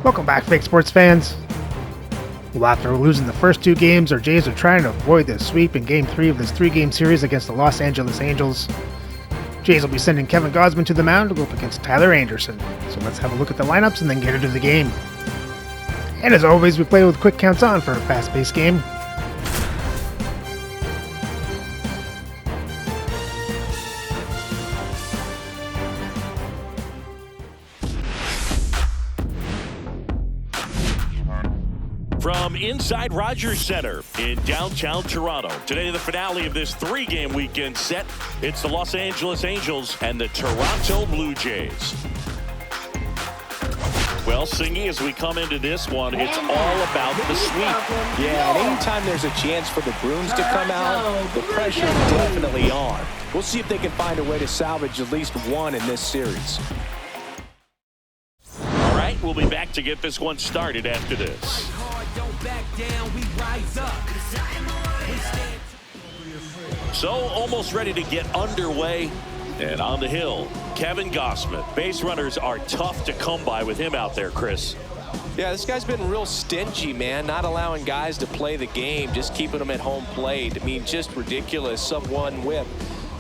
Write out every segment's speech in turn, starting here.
Welcome back, fake sports fans. Well, after losing the first two games, our Jays are trying to avoid the sweep in Game 3 of this three-game series against the Los Angeles Angels. Jays will be sending Kevin Gausman to the mound to go up against Tyler Anderson. So let's have a look at the lineups and then get into the game. And as always, we play with quick counts on for a fast-paced game. From inside Rogers Center in downtown Toronto, today the finale of this three-game weekend set. It's the Los Angeles Angels and the Toronto Blue Jays. Well, Singy, as we come into this one, it's all about the sweep. Yeah, and anytime there's a chance for the Bruins to come out, the pressure is definitely on. We'll see if they can find a way to salvage at least one in this series. All right, we'll be back to get this one started after this. So, almost ready to get underway. And on the hill, Kevin Gausman. Base runners are tough to come by with him out there, Chris. Yeah, this guy's been real stingy, man. Not allowing guys to play the game, just keeping them at home plate. I mean, just ridiculous. Sub-1 whip.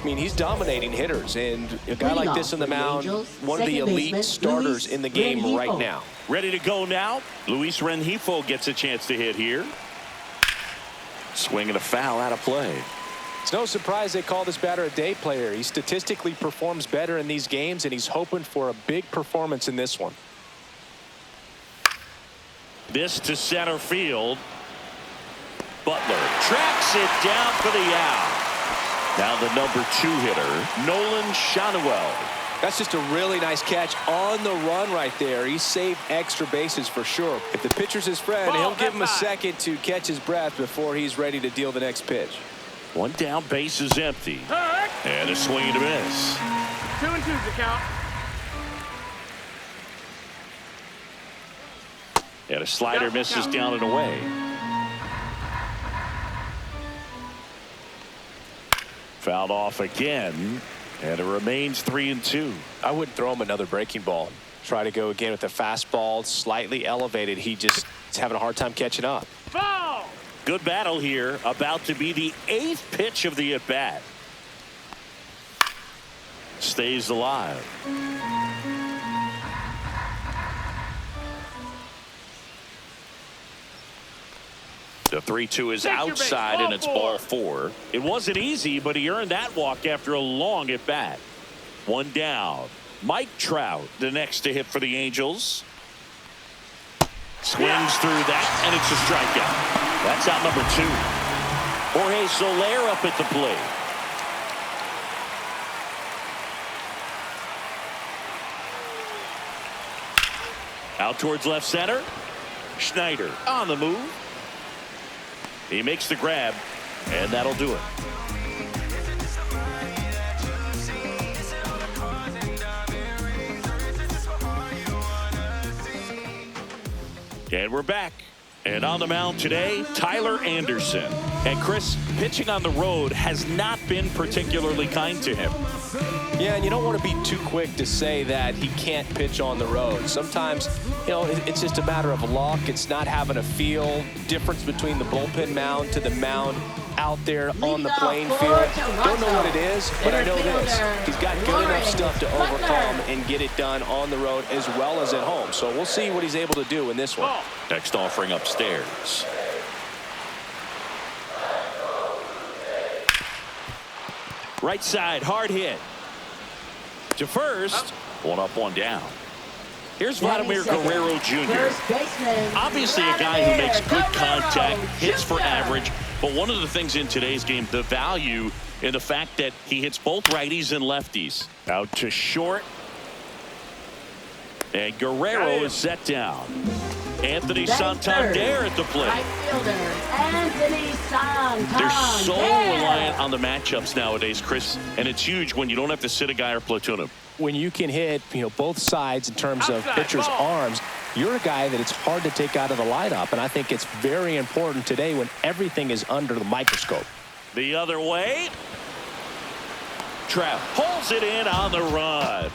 I mean, he's dominating hitters, and a guy like this on the mound, one of the elite starters in the game right now. Ready to go now. Luis Rengifo gets a chance to hit here. Swinging a foul out of play. It's no surprise they call this batter a day player. He statistically performs better in these games, and he's hoping for a big performance in this one. This to center field. Butler tracks it down for the out. Now the number 2 hitter, Nolan Schanuel. That's just a really nice catch on the run right there. He saved extra bases for sure. If the pitcher's his friend, he'll give him a second to catch his breath before he's ready to deal the next pitch. One down, base is empty. And a swing and a miss. 2-2 the count. And a slider misses down and away. Fouled off again, and it remains 3-2. I wouldn't throw him another breaking ball. Try to go again with the fastball, slightly elevated. He just is having a hard time catching up. Ball. Good battle here, about to be the 8th pitch of the at-bat. Stays alive. The 3-2 is outside, and it's ball 4. It wasn't easy, but he earned that walk after a long at-bat. One down. Mike Trout, the next to hit for the Angels. Swings through that, and it's a strikeout. That's out number 2. Jorge Soler up at the plate. Out towards left center. Schneider on the move. He makes the grab, and that'll do it. And we're back. And on the mound today, Tyler Anderson. And Chris, pitching on the road has not been particularly kind to him. Yeah, and you don't want to be too quick to say that he can't pitch on the road. Sometimes, you know, it's just a matter of luck. It's not having a feel. Difference between the bullpen mound to the mound out there on the playing field. Don't know what it is, but I know this. He's got good enough stuff to overcome and get it done on the road as well as at home. So we'll see what he's able to do in this one. Next offering upstairs. Right side, hard hit. To first, 1 up, 1 down. Here's Vladimir Guerrero Jr. Obviously a guy who makes good contact, hits for average, but one of the things in today's game, the value in the fact that he hits both righties and lefties. Out to short. And Guerrero is set down. Anthony Santander at the plate. Right fielder, Anthony Santander. They're so reliant on the matchups nowadays, Chris, and it's huge when you don't have to sit a guy or platoon him. When you can hit, you know, both sides in terms of pitchers' arms, you're a guy that it's hard to take out of the lineup, and I think it's very important today when everything is under the microscope. The other way. Trout pulls it in on the run.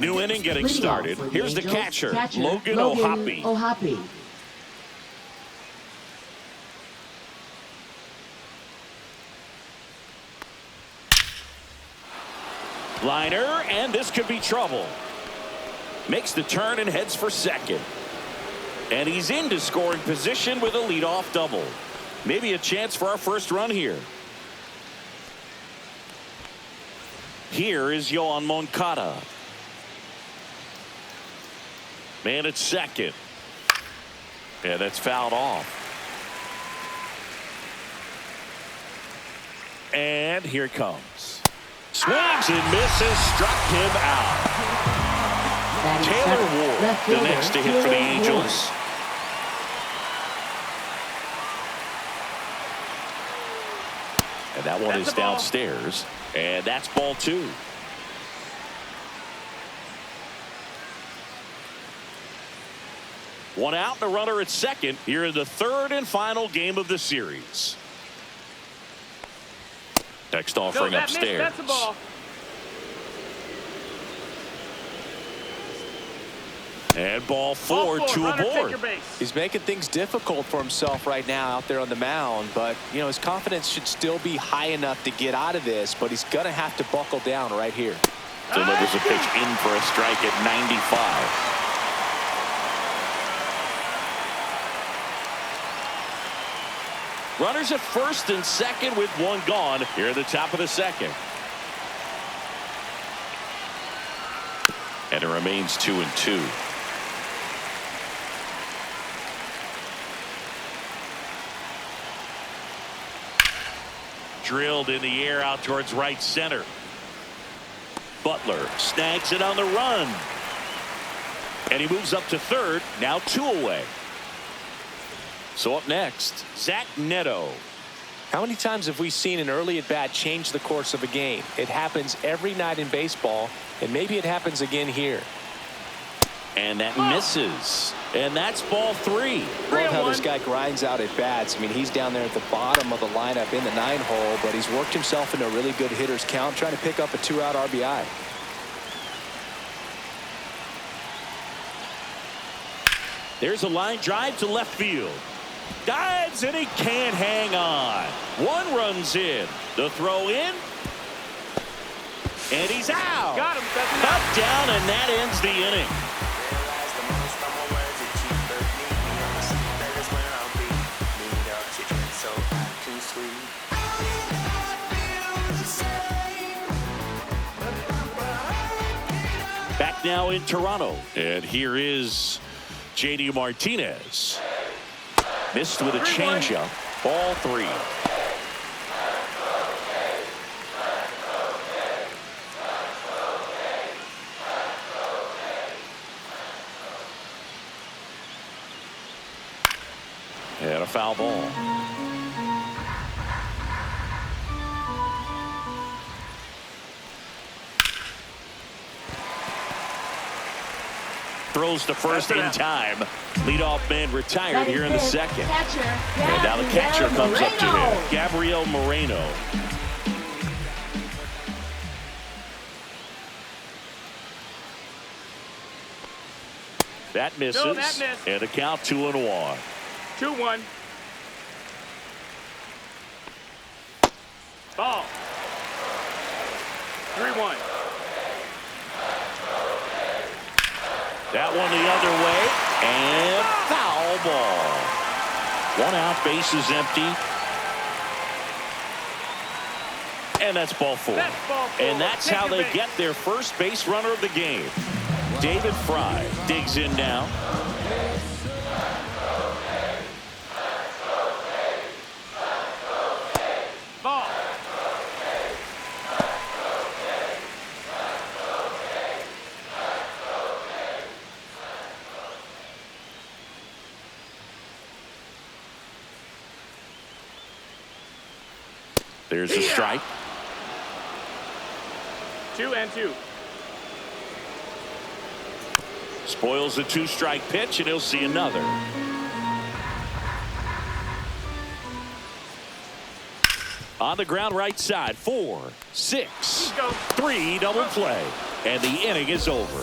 New inning getting Leading started. off for Here's the Angels, catcher, Logan Ohapi. Liner, and this could be trouble. Makes the turn and heads for second. And he's into scoring position with a leadoff double. Maybe a chance for our first run here. Here is Yohan Moncada. Man at second. And that's fouled off. And here it comes. Swings and misses, struck him out. Taylor Ward, the next to hit for the Angels. And that one is downstairs. And that's ball 2. One out and a runner at second here in the third and final game of the series. Next offering upstairs. That's the ball. And ball 4, 2 aboard. He's making things difficult for himself right now out there on the mound, but you know his confidence should still be high enough to get out of this, but he's gonna have to buckle down right here. Delivers a pitch in for a strike at 95. Runners at first and second with one gone here at the top of the second. And it remains 2-2. Drilled in the air out towards right center. Butler snags it on the run. And he moves up to third. Now 2 away. So up next, Zach Neto. How many times have we seen an early at bat change the course of a game? It happens every night in baseball, and maybe it happens again here. And that misses. And that's ball 3. Love how this guy grinds out at bats. I mean, he's down there at the bottom of the lineup in the 9-hole, but he's worked himself into a really good hitter's count, trying to pick up a 2-out RBI. There's a line drive to left field. Dives, and he can't hang on. 1 runs in. The throw in. And he's out. Got him. Up, down, and that ends the inning. Back now in Toronto. And here is J.D. Martinez. Missed with a changeup. Ball 3. And a foul ball. Throws to first in time. Leadoff man retired here in the second. And now the catcher comes up to him. Gabriel Moreno. That misses. No, that missed. And the count 2-1. 2-1. Ball. 3-1. That one the other way. And foul ball. 1 out, bases empty. And that's ball 4. And that's how they get their first base runner of the game. David Fry digs in now. Ball. There's a strike. 2-2. Spoils the 2-strike pitch, and he'll see another. On the ground right side, 4, 6, 3, double play. And the inning is over.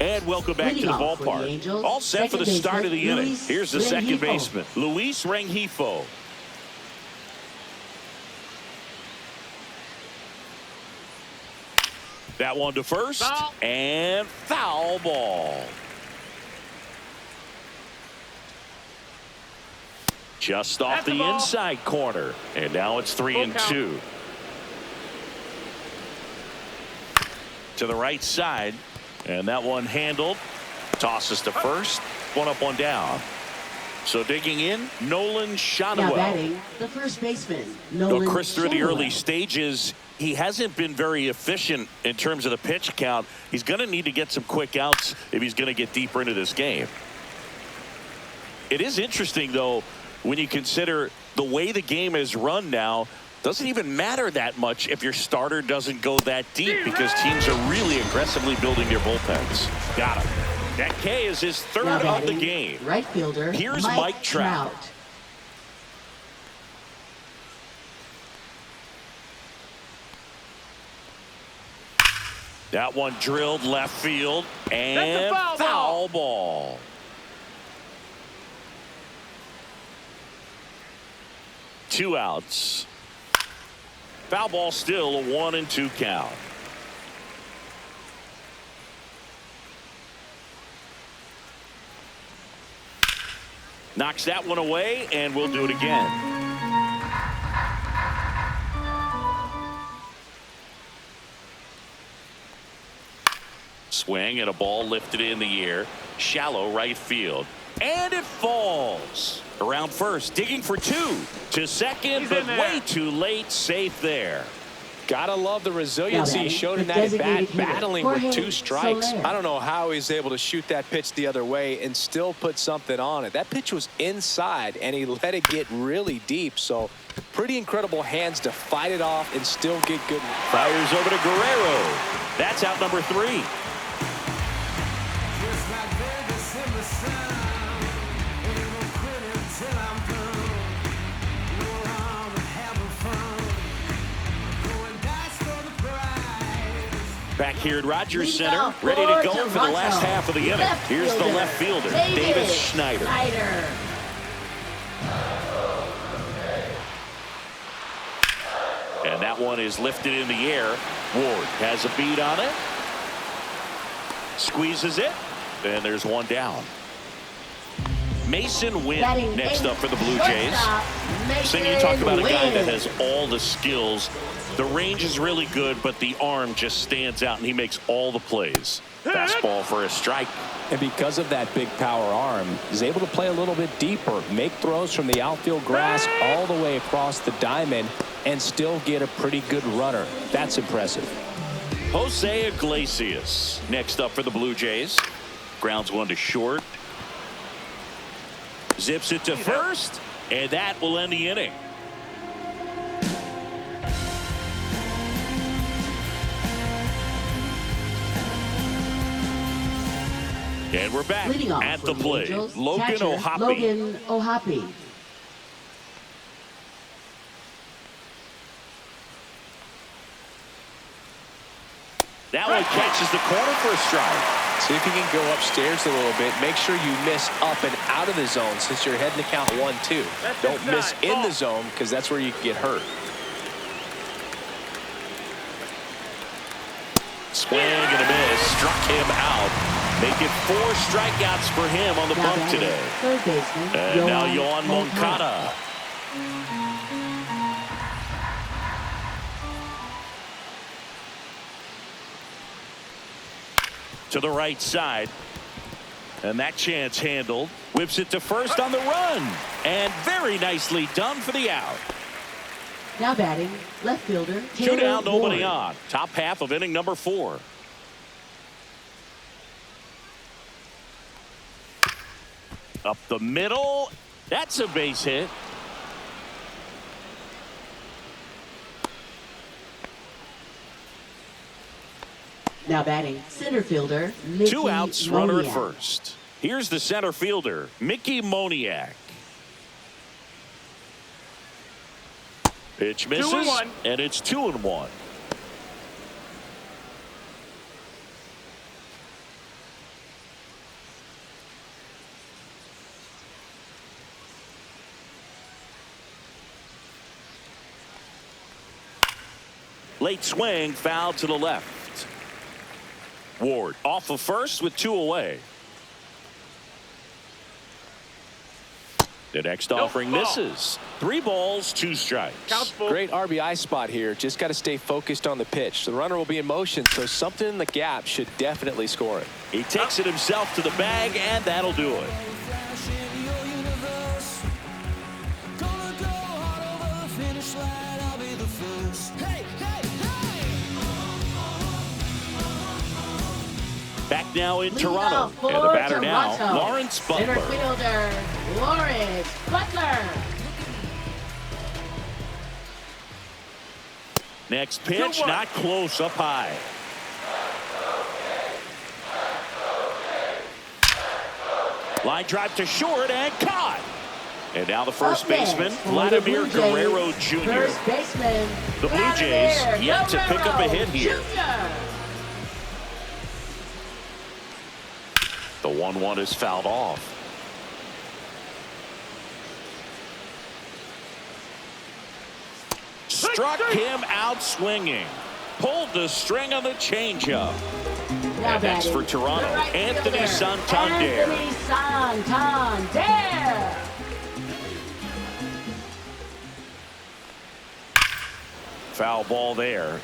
And welcome back to the ballpark. All set for the start of the inning. Here's the second baseman, Luis Rengifo. That one to first, and foul ball. Just off the inside corner, and now it's 3-2. To the right side, and that one handled. Tosses to first, 1 up, 1 down. So digging in, Nolan Shotwell. Now batting, the first baseman, Nolan Chris, through the early Shotwell. stages, he hasn't been very efficient in terms of the pitch count. He's going to need to get some quick outs if he's going to get deeper into this game. It is interesting, though, when you consider the way the game is run now. Doesn't even matter that much if your starter doesn't go that deep, because teams are really aggressively building their bullpens. Got him. That K is his third of the game. Right fielder, Here's Mike Trout. That one drilled left field, and foul ball. Two outs. Foul ball, still a 1-2 count. Knocks that one away, and we'll do it again. Swing and a ball lifted in the air. Shallow right field. And it falls. Around first, digging for 2. To second, but way too late. Safe there. Gotta love the resiliency he showed in that at bat, battling with 2 strikes. I don't know how he's able to shoot that pitch the other way and still put something on it. That pitch was inside, and he let it get really deep. So pretty incredible hands to fight it off and still get good. Fires over to Guerrero. That's out number 3. Back here at Rogers Center, ready to go for the last half of the inning. Here's the left fielder, Davis Schneider. And that one is lifted in the air. Ward has a beat on it. Squeezes it. And there's 1 down. Mason Wynn next up for the Blue Jays. So you talk about a guy that has all the skills. The range is really good, but the arm just stands out, and he makes all the plays. Fastball for a strike. And because of that big power arm, he's able to play a little bit deeper, make throws from the outfield grass all the way across the diamond, and still get a pretty good runner. That's impressive. Jose Iglesias next up for the Blue Jays. Grounds 1 to short. Zips it to first, and that will end the inning. And we're back at the plate. Logan O'Hoppe. That one catches the corner for a strike. See if you can go upstairs a little bit. Make sure you miss up and out of the zone since you're heading to count 1-2. Don't miss in the zone, because that's where you can get hurt. Swing and a miss. Struck him out. Make it 4 strikeouts for him on the bump today. And now Yohan Moncada. To the right side. And that chance handled. Whips it to first on the run. And very nicely done for the out. Now batting, left fielder, 2 down, nobody on. Top half of inning number 4. Up the middle. That's a base hit. Now batting, center fielder, Mickey 2 outs, runner at Moniak. first. Here's the center fielder, Mickey Moniak. Pitch misses, 2-1. and it's 2-1. Late swing, foul to the left. Ward off of first with 2 away. The next offering ball. misses. 3 balls, 2 strikes. Count full. Great RBI spot here. Just got to stay focused on the pitch. The runner will be in motion, so something in the gap should definitely score it. He takes it himself to the bag, and that'll do it. Back now in Toronto. Leadoff And the for batter now, Toronto. Lawrence Center Butler. fielder, Lawrence Butler. Next pitch, 2-1. not close, up high. Line drive to short and caught. And now the first Up next baseman, for the Vladimir Blue Jays, Guerrero Jr. First baseman, The Blue Jays Vladimir yet to pick up a hit here. Jr. The 1-1 is fouled off. Struck him out swinging. Pulled the string on the changeup. Now And next for batting, Toronto, the right Anthony fielder, Santander. Anthony Santander. Foul ball there.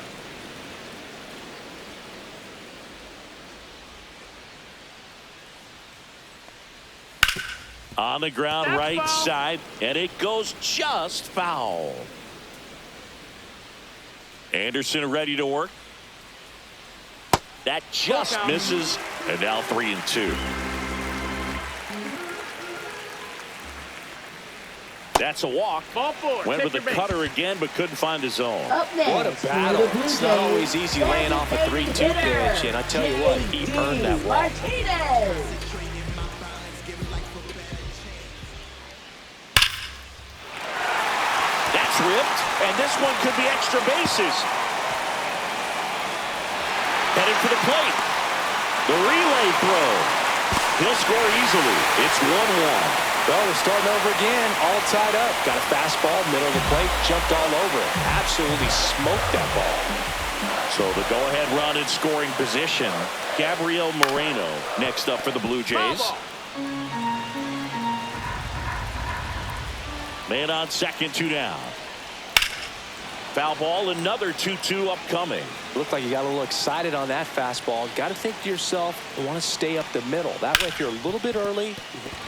On the ground, That's right foul. side, and it goes just foul. Anderson ready to work. That just Walk out. misses, and now 3-2. That's a walk. Ball 4. Went Take with the your base. cutter again, but couldn't find his zone. Up next, What a for battle. the Blue It's not Jays, always easy laying off a 3-2 hitter, pitch, and I tell you what, he JD earned that walk. Martinez. That's ripped, and this one could be extra bases. Heading for the plate. The relay throw. He'll score easily. It's 1-1. Well, we're starting over again, all tied up. Got a fastball, middle of the plate, jumped all over it. Absolutely smoked that ball. So the go-ahead run in scoring position. Gabriel Moreno next up for the Blue Foul Jays. ball. Man on second, 2 down. Foul ball, another 2-2 upcoming. Looked like you got a little excited on that fastball. Got to think to yourself, I want to stay up the middle. That way, if you're a little bit early.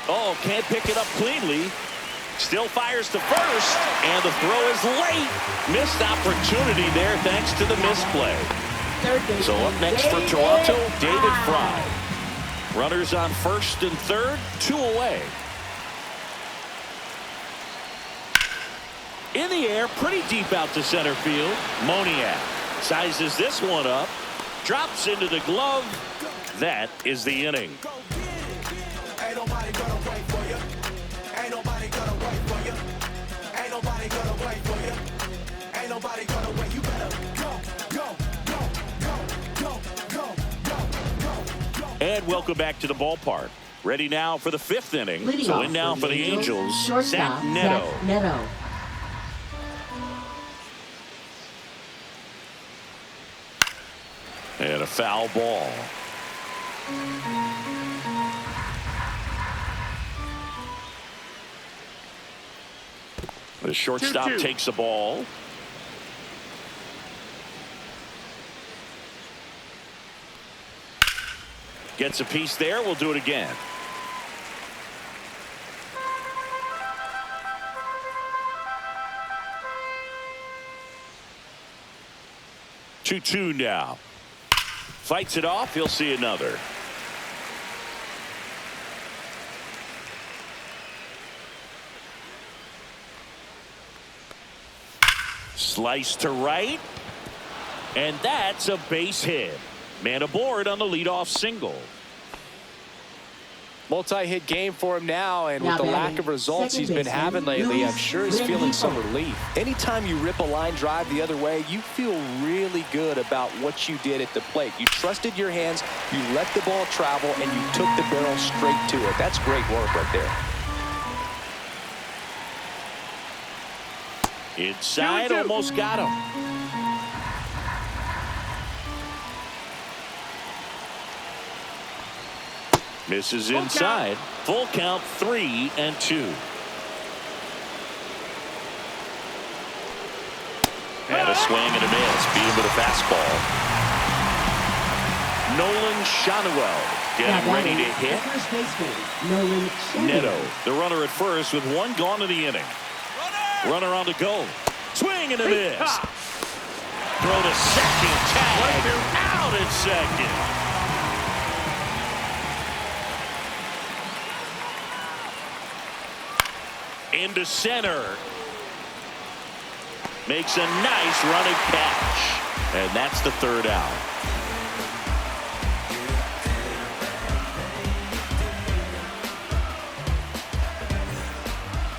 Oh, can't pick it up cleanly. Still fires to first, and the throw is late. Missed opportunity there thanks to the misplay. Third baseman, So up next for David Toronto, David Fry. Fry. Runners on first and third, 2 away. In the air, pretty deep out to center field. Moniak sizes this one up, drops into the glove. That is the inning. Ain't nobody gonna wait for you. Ain't nobody gonna wait for you. Ain't nobody gonna wait for you. Ain't nobody gonna wait. You better go, go, go, go, go, go, go, go, go. And welcome back to the ballpark. Ready now for the 5th inning. Leading So off in now for the Angels, shortstop, Zach Neto. Zach Neto. And a foul ball. The shortstop 2-2. takes the ball. Gets a piece there. We'll do it again. Two now. Fights it off. He'll see another. Slice to right. And that's a base hit. Man aboard on the leadoff single. Multi-hit game for him now, and with the lack of results he's been having lately, I'm sure he's feeling some relief. Anytime you rip a line drive the other way, you feel really good about what you did at the plate. You trusted your hands, you let the ball travel, and you took the barrel straight to it. That's great work right there. Inside, almost got him. Misses inside. Full count, 3-2. And a swing and a miss. Beat him with a fastball. Nolan Shanuel getting ready to hit. Neto, the runner at first with one gone in the inning. Runner on the go. Swing and a miss. Throw to second. Tag. Out at second. Into center. Makes a nice running catch. And that's the third out.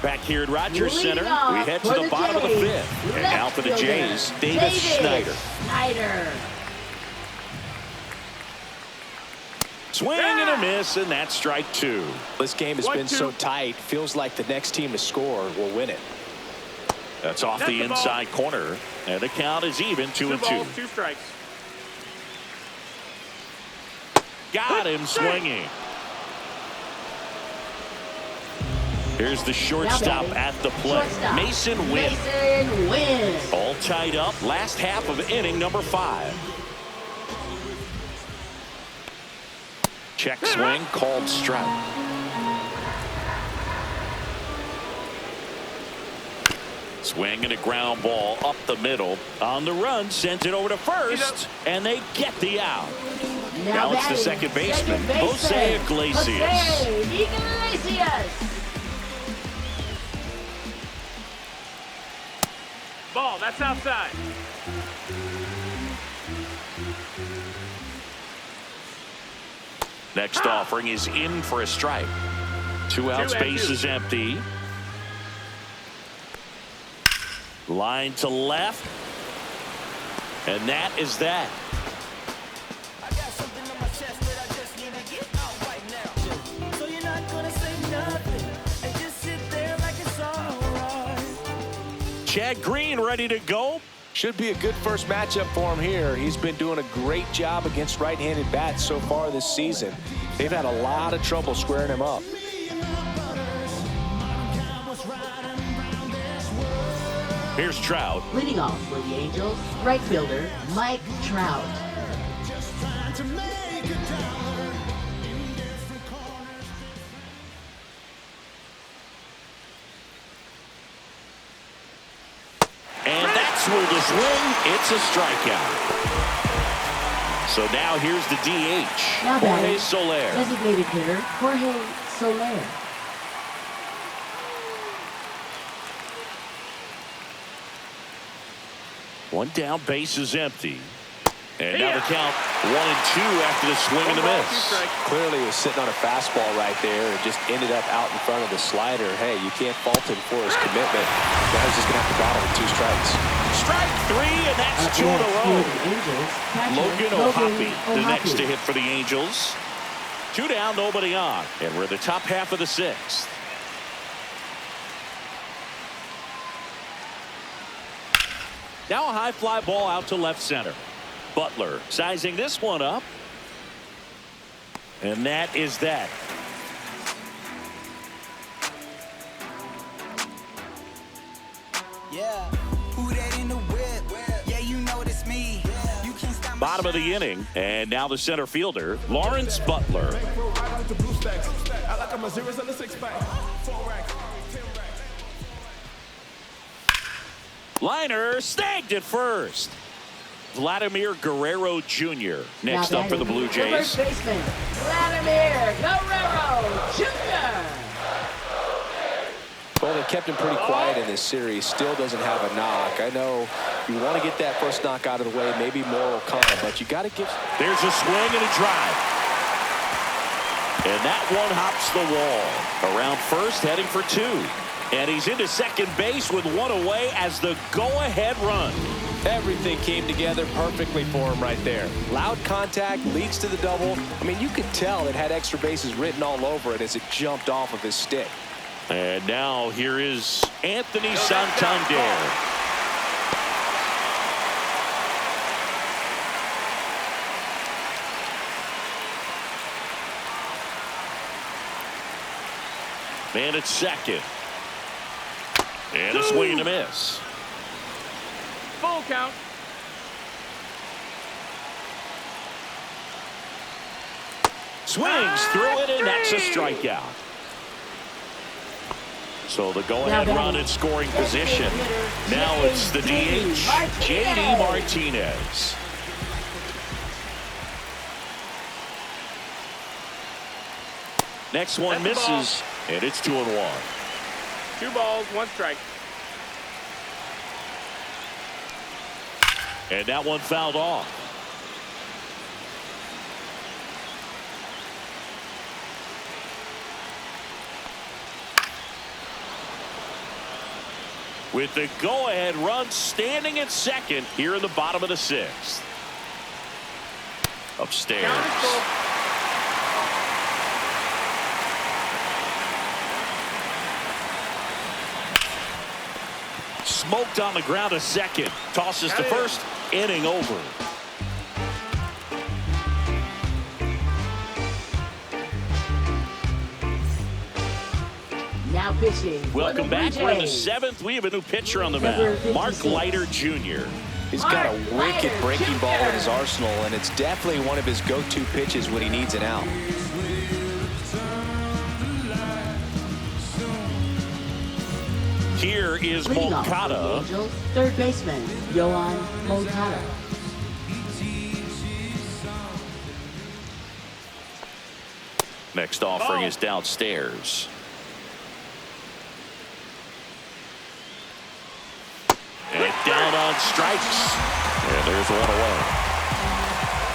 Back here at Rogers Center, we head to the bottom of the fifth. And now for the Jays, Davis Snyder. Swing and a miss, and that's strike two. This game has been so tight, feels like the next team to score will win it. That's off the inside corner, and the count is even, 2-2. 2 strikes. Got him swinging. Here's the shortstop at the plate. Mason Wynn. All tied up, last half of inning number 5. Check swing, called strike. Swing and a ground ball up the middle. On the run, sent it over to first, and they get the out. Now it's the second baseman, Jose Iglesias. Ball, that's outside. Next offering is in for a strike. 2 outs, base is empty. Line to left. And that is that. I got something on my chest that I just need to get out right now. So you're not gonna say nothing and just sit there like it's alright. Chad Green ready to go. Should be a good first matchup for him here. He's been doing a great job against right-handed bats so far this season. They've had a lot of trouble squaring him up. Here's Trout. Leading off for the Angels, right fielder Mike Trout. And that's where the swing, it's a strikeout. So now here's the DH, Jorge Soler. Designated hitter Jorge Soler. One down, base is empty. And now the count 1-2 after the swing and the miss. Clearly he was sitting on a fastball right there and just ended up out in front of the slider. Hey, you can't fault him for his commitment. Now he's just going to have to battle with 2 strikes. Strike 3, and that's 2 in a row. Logan O'Hoppe, the next to hit for the Angels. 2 down, nobody on. And we're in the top half of the 6th. Now a high fly ball out to left center. Butler sizing this one up. And that is that. Yeah, who that in the whip? Yeah, you know it's me. You can't stop. Bottom of the inning, and now the center fielder, Lawrence Butler. Liner snagged at first. Vladimir Guerrero Jr. next up for the Blue Jays. First baseman Vladimir Guerrero Jr. Well, they kept him pretty quiet in this series. Still doesn't have a knock. I know you want to get that first knock out of the way. Maybe more will come, but you got to give. There's a swing and a drive. And that one hops the wall. Around first, heading for 2. And he's into second base with 1 away as the go-ahead run. Everything came together perfectly for him right there. Loud contact leads to the double. I mean, you could tell it had extra bases written all over it as it jumped off of his stick. And now here is Anthony Santander. Man at second. And a swing and a miss. Full count. Swings through it, and that's a strikeout. So the go-ahead run in scoring position. Now it's the DH, J.D. Martinez. Next one misses, and it's 2-1. 2 balls, 1 strike. And that one fouled off. With the go-ahead run standing at second here in the bottom of the 6th. Upstairs. Smoked on the ground to second. Tosses to first. Inning over. Now pitching. Welcome back. We're in the 7th. We have a new pitcher on the mound. Mark Leiter Jr. He's got a wicked breaking ball in his arsenal, and it's definitely one of his go-to pitches when he needs an out. Here is Leading off for the Moncada. Angels, third baseman, Yohan Moncada. Next offering is downstairs. And down on strikes. And there's 1 away.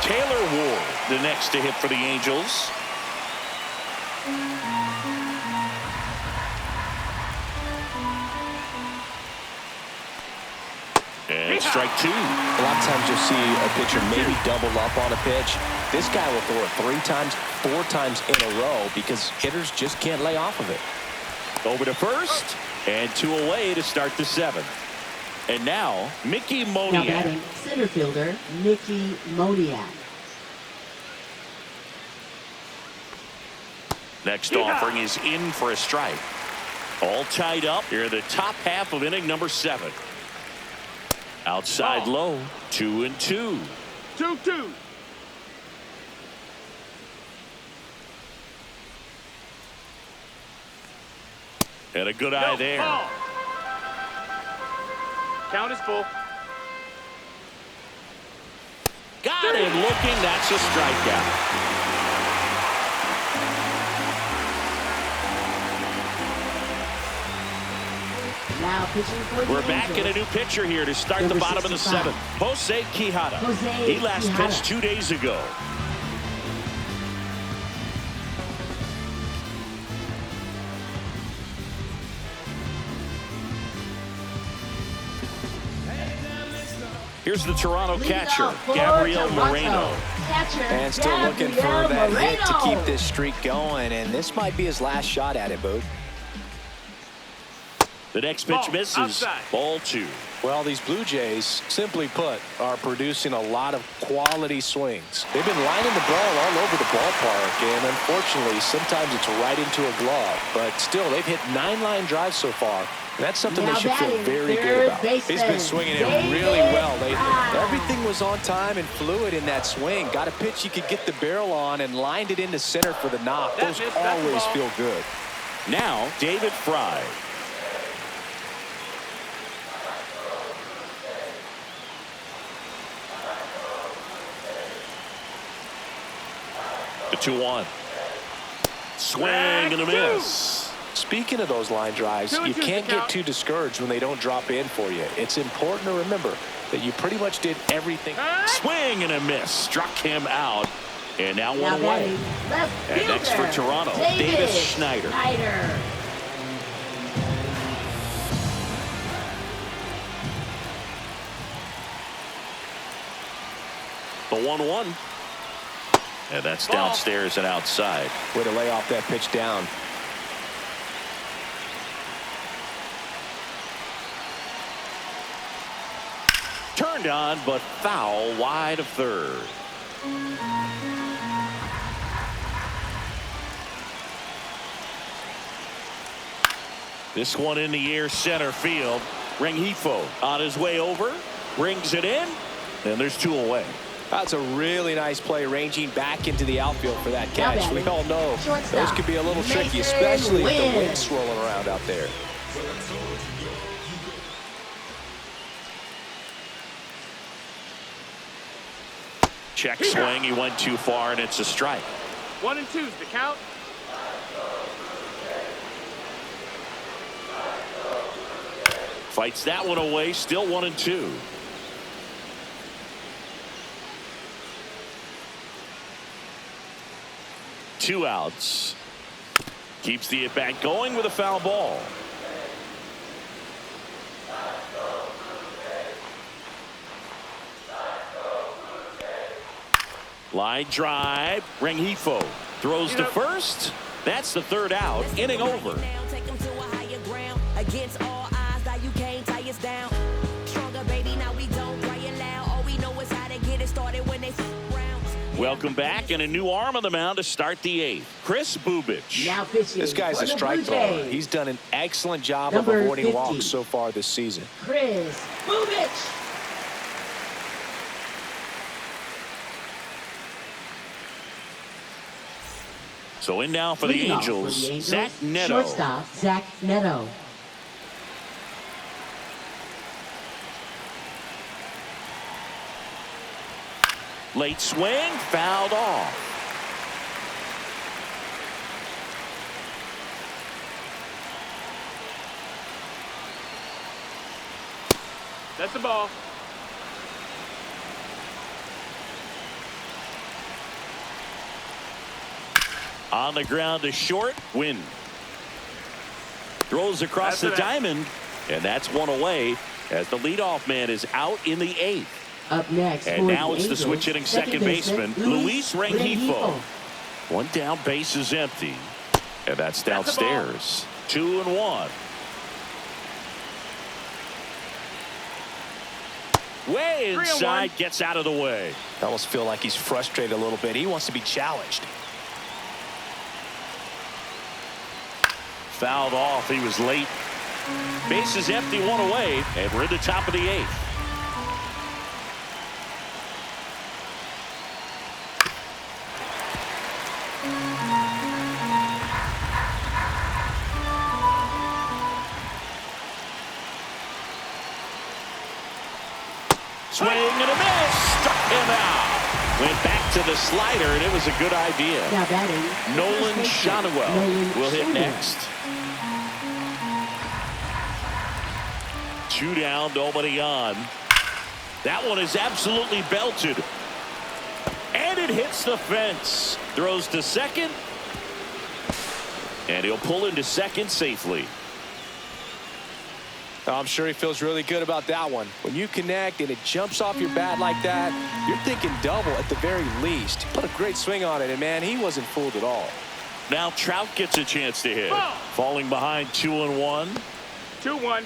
Taylor Ward, the next to hit for the Angels. And strike 2. A lot of times you'll see a pitcher maybe double up on a pitch. This guy will throw it 3 times, 4 times in a row because hitters just can't lay off of it. Over to first, and 2 away to start the 7th. And now, Mickey Now Moniak. batting, center fielder, Mickey Moniak. Next offering is in for a strike. All tied up here in the top half of inning number 7. Outside low, 2-2. 2-2. And a good eye there. Ball. Count is full. Got him looking. That's a strikeout. Now pitching for the We're back in a Angels. new pitcher here to start the Number bottom of the 65. 7th. Jose Quijada. Jose He last Quijada. pitched 2 days ago. Here's the Toronto Leading catcher, off for Gabriel Toronto, Moreno. catcher And still looking for Gabriel that hit to Moreno. keep this streak going, and this might be his last shot at it, Boog. The next pitch Ball, misses. outside. Ball 2. Well, these Blue Jays, simply put, are producing a lot of quality swings. They've been lining the ball all over the ballpark, and unfortunately, sometimes it's right into a glove. But still, they've hit 9 line drives so far, and that's something Now they should feel batting, very third good about. baseman, He's been swinging it David really well lately. Fry. Everything was on time and fluid in that swing. Got a pitch you could get the barrel on and lined it into center for the knock. That's Those it, that's the always ball. feel good. Now, David Fry. The 2-1. Swing and a miss. Speaking of those line drives, you can't get too discouraged when they don't drop in for you. It's important to remember that you pretty much did everything. Swing and a miss. Struck him out. And now one away. And next for Toronto, Davis Schneider. The 1-1. And that's downstairs and outside. Way to lay off that pitch down. Turned on, but foul wide of third. This one in the air, center field. Rengifo on his way over, brings it in, and there's 2 away. That's a really nice play, ranging back into the outfield for that catch. We all know those can be a little tricky, especially with the wind swirling around out there. Check swing, he went too far, and it's a strike. 1 and 2's the count. Fights that one away, still 1 and 2. Two outs. Keeps the at-bat going with a foul ball. Line drive. Rengifo throws to first. That's the 3rd out. Inning over. Against all odds, that you can't tie us down. Stronger, baby, now we don't cry it loud. All we know is how to get it started when they rounds. Welcome back, and a new arm on the mound to start the 8th. Chris Bubich. Now pitching. This guy's a strike thrower. He's done an excellent job of avoiding walks so far this season. Chris Bubich. So in now for the Angels, Zach Neto. Shortstop, Zach Neto. Late swing, fouled off. That's the ball. On the ground to short, Win. Throws across the diamond, and that's 1 away as the leadoff man is out in the 8th. Up next, and now it's the switch hitting second baseman, Luis Rengifo. 1 down, base is empty. And that's downstairs. 2-1. Way inside, gets out of the way. I almost feel like he's frustrated a little bit. He wants to be challenged. Fouled off. He was late. Base is empty, 1 away, and we're in the top of the 8th. Swing and a miss. Struck him out. Went back to the slider, and it was a good idea. Now batting, Nolan Shotwell will hit next. 2 down, nobody on. That one is absolutely belted. And it hits the fence. Throws to second. And he'll pull into second safely. I'm sure he feels really good about that one. When you connect and it jumps off your bat like that, you're thinking double at the very least. Put a great swing on it, and man, he wasn't fooled at all. Now Trout gets a chance to hit. Falling behind 2-1. 2-1.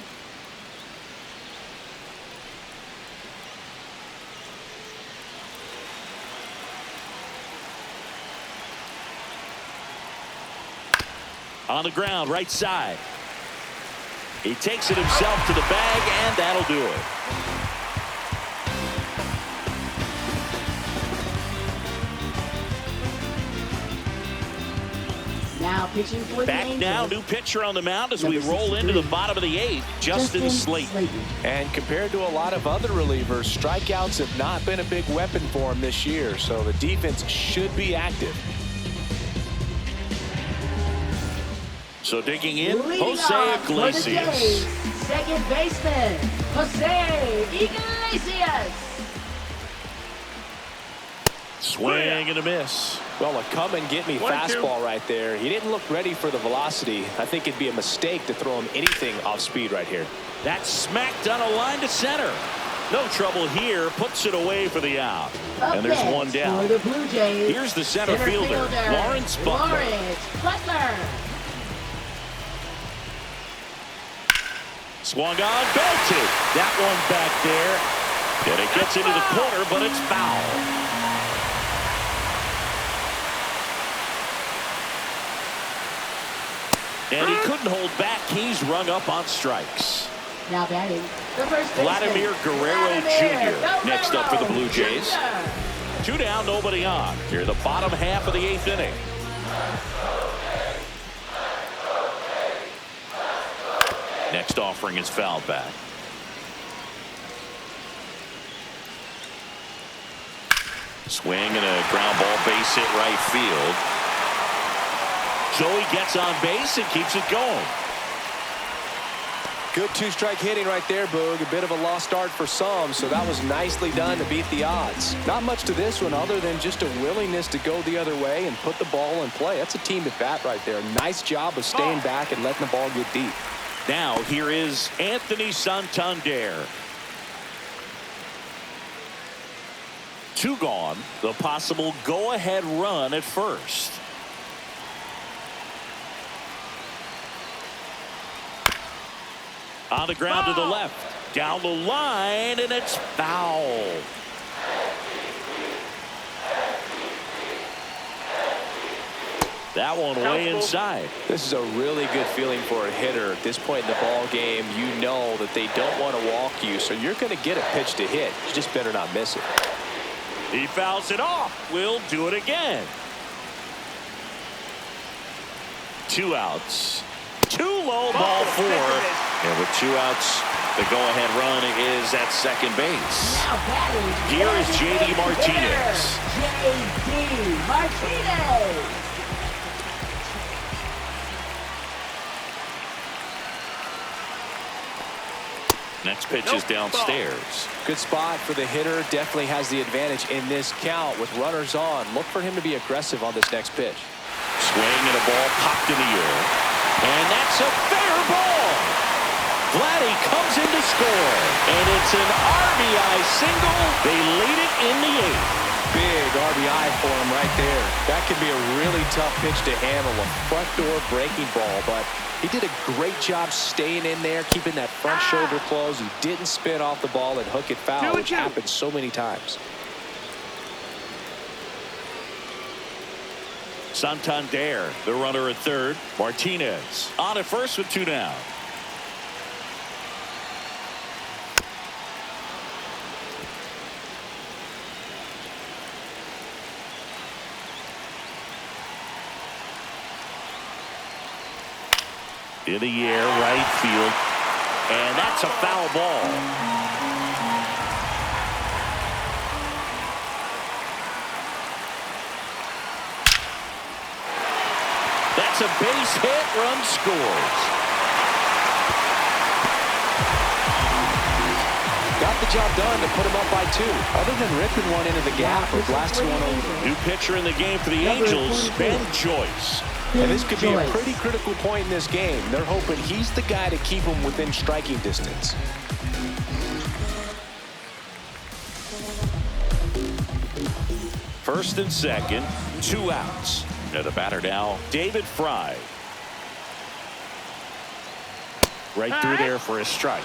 On the ground, right side. He takes it himself to the bag, and that'll do it. Now pitching for the Back Angels. now, new pitcher on the mound as we roll into the bottom of the 8th, Justin Slayton. And compared to a lot of other relievers, strikeouts have not been a big weapon for him this year, so the defense should be active. So digging in, Leading Jose off for the Jays, Iglesias. second baseman, Jose Iglesias. Swing and a miss. Well, a come-and-get-me 1-2. fastball right there. He didn't look ready for the velocity. I think it'd be a mistake to throw him anything off speed right here. That smacked on a line to center. No trouble here. Puts it away for the out. Up And there's next one down. for the Blue Jays, Here's the center fielder, Lawrence Butler. Lawrence Butler. Swung on, belted. That one back there. And it gets into the corner, but it's foul. And he couldn't hold back. He's rung up on strikes. Now batting, the first baseman, Vladimir Guerrero Jr. next up for the Blue Jays. Jr. 2 down, nobody on. Here, the bottom half of the 8th inning. Next offering is fouled back. Swing and a ground ball, base hit right field. Joey gets on base and keeps it going. Good two-strike hitting right there, Boog. A bit of a lost start for some, so that was nicely done to beat the odds. Not much to this one other than just a willingness to go the other way and put the ball in play. That's a team at bat right there. Nice job of staying back and letting the ball get deep. Now here is Anthony Santander. 2 gone. The possible go-ahead run at first. On the ground to the left. Down the line, and it's foul. That one way inside. This is a really good feeling for a hitter at this point in the ball game. You know that they don't want to walk you, so you're going to get a pitch to hit. You just better not miss it. He fouls it off. We'll do it again. 2 outs. 2 low, ball 4. And with 2 outs, the go-ahead run is at second base. Now batting, Here is J.D. Martinez. J.D. Martinez. Next pitch is downstairs. Good spot for the hitter. Definitely has the advantage in this count with runners on. Look for him to be aggressive on this next pitch. Swing and a ball popped in the air. And that's a fair ball. Vladdy comes in to score. And it's an RBI single. They lead it in the 8th. Big RBI for him right there. That could be a really tough pitch to handle. A front door breaking ball, but he did a great job staying in there, keeping that front shoulder closed. He didn't spin off the ball and hook it foul, which happens so many times. Santander, the runner at third. Martinez on at first with 2 down. In the air, right field. And that's a foul ball. That's a base hit. Run scores. Got the job done to put him up by 2. Other than ripping one into the gap or blasting one over. New pitcher in the game for the Angels, Ben Joyce. And this could be a pretty critical point in this game. They're hoping he's the guy to keep them within striking distance. First and second, 2 outs. And the batter now, David Fry. Right through there for a strike.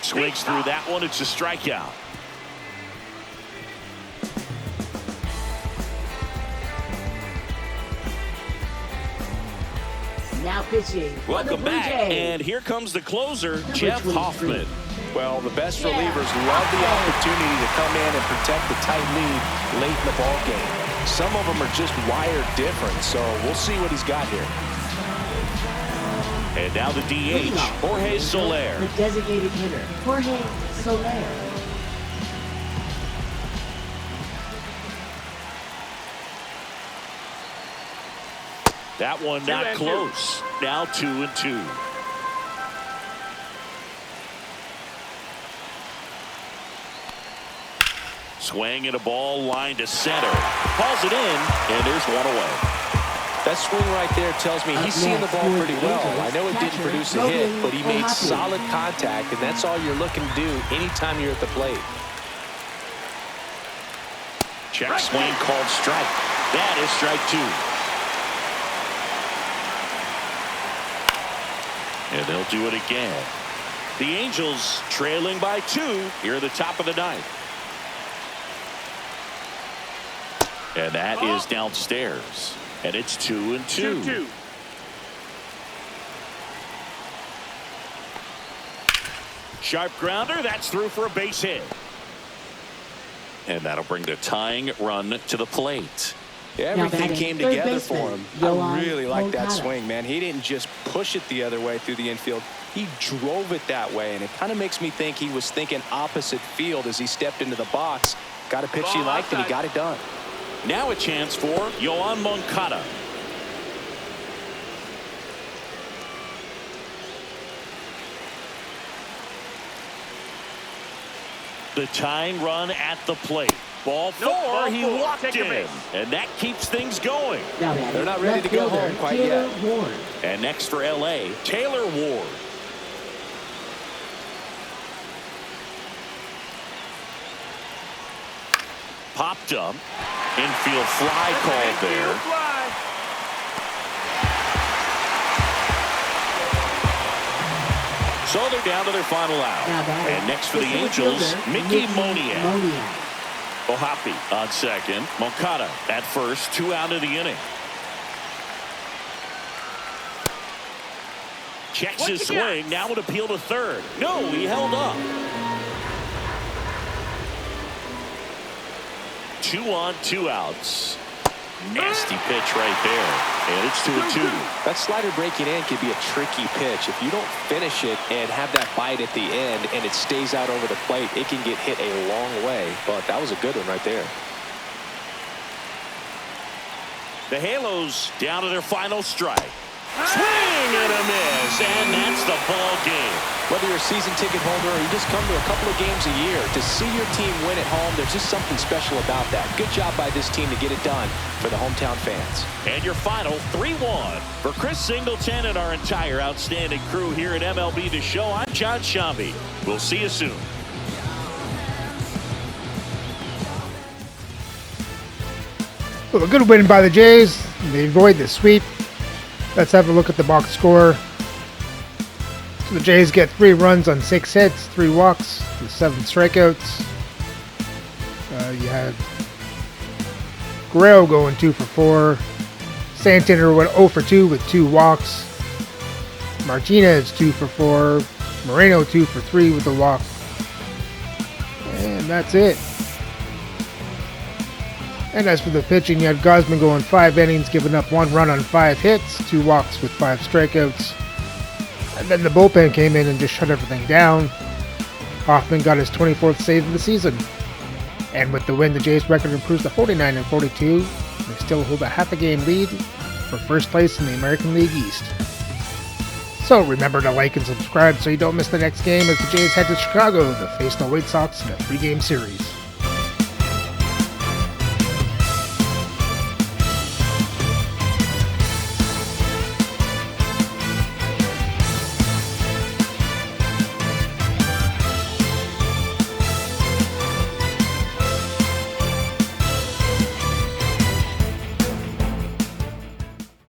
Swings through that one. It's a strikeout. Now pitching. Welcome back. And here comes the closer, Jeff Hoffman. Well, the best relievers love the opportunity to come in and protect the tight lead late in the ball game. Some of them are just wired different, so we'll see what he's got here. And now the DH, Jorge Soler. The designated hitter, Jorge Soler. That one not close. Now 2-2. Swing and a ball line to center. Calls it in, and there's one away. That swing right there tells me he's seeing the ball pretty well. I know it didn't produce a hit, but he made solid contact, and that's all you're looking to do anytime you're at the plate. Check swing called strike. That is strike 2. And they'll do it again. The Angels trailing by 2 here at the top of the 9th. And that is downstairs. And it's 2-2. 2-2. Sharp grounder. That's through for a base hit. And that'll bring the tying run to the plate. Yeah, everything came together for him. I really like that swing, man. He didn't just push it the other way through the infield. He drove it that way, and it kind of makes me think he was thinking opposite field as he stepped into the box. Got a pitch he liked, and he got it done. Now a chance for Yoan Moncada. The tying run at the plate. Ball 4, he walked in, and that keeps things going. They're not ready to go home quite yet. And next for LA, Taylor Ward. Popped up. Infield fly called there. So they're down to their final out. And next for the Angels, Mickey Moniak. Ohapi on second. Moncada at first. 2 out of the inning. Checks his swing. Now would appeal to third. No, he held up. 2 on, 2 outs. Nasty pitch right there. And it's 2-2. That slider breaking in can be a tricky pitch. If you don't finish it and have that bite at the end and it stays out over the plate, it can get hit a long way. But that was a good one right there. The Halos down to their final strike. Swing and a miss, and that's the ball game. Whether you're a season ticket holder or you just come to a couple of games a year, to see your team win at home, there's just something special about that. Good job by this team to get it done for the hometown fans. And your final 3-1. For Chris Singleton and our entire outstanding crew here at MLB The Show, I'm John Shambi. We'll see you soon. Well, a good win by the Jays. They avoid the sweep. Let's have a look at the box score. So the Jays get 3 runs on 6 hits, 3 walks, with 7 strikeouts. You had Guerrero going 2 for 4. Santander went 0 for 2 with 2 walks. Martinez 2 for 4. Moreno 2 for 3 with a walk. And that's it. And as for the pitching, you had Gausman going 5 innings, giving up 1 run on 5 hits, 2 walks with 5 strikeouts. And then the bullpen came in and just shut everything down. Hoffman got his 24th save of the season. And with the win, the Jays' record improves to 49-42. They still hold a half a game lead for first place in the American League East. So remember to like and subscribe so you don't miss the next game as the Jays head to Chicago to face the White Sox in a 3-game series.